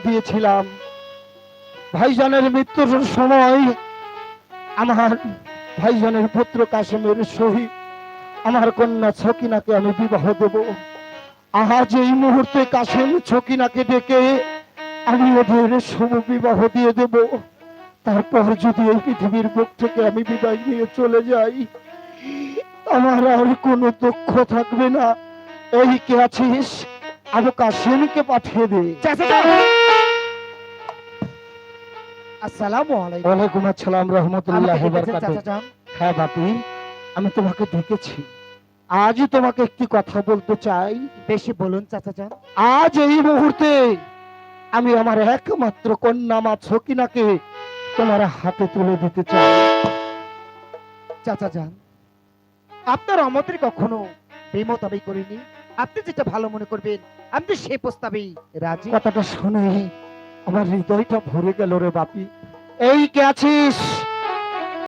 দিয়েছিলাম ভাইজানের মৃত্যুর সময় আমার ভাইজানের পুত্র কাশেমের সহিত আমার কন্যা ছকিনাকে আমি বিবাহ দেব। আজ এই মুহূর্তে কাশেম ছকিনাকে ডেকে আমি ওদের শুভ বিবাহ দিয়ে দেব। তারপর যদি এই পৃথিবীর বুক থেকে আমি বিদায় নিয়ে চলে যাই, আমার আর কোনো দুঃখ থাকবে না। এই কে আছিস, আবু কাশেমকে পাঠিয়ে দে। আসসালামু আলাইকুম। ওয়ালাইকুম আসসালাম রহমতুল্লাহ আমাকে ডেকেছেন বারাকাতুহু। চাচা যান? হ্যাঁ বাপি, আমি তোমাকে ডেকেছি। আজই তোমাকে একটি কথা বলতে চাই। বেশি বলুন চাচা যান। আজ এই মুহূর্তে আমি আমার একমাত্র কন্যা মা ছকিনাকে তোমার হাতে তুলে দিতে চাই। চাচা যান, আপনার আমাদের কখনো বিমত আমি করিনি। আপনি যেটা ভালো মনে করবেন আমি তো সেই প্রস্তাবেই রাজি। কথাটা শুনে আমার হৃদয়টা ভরে গেল রে বাপি। এই কে আছিস?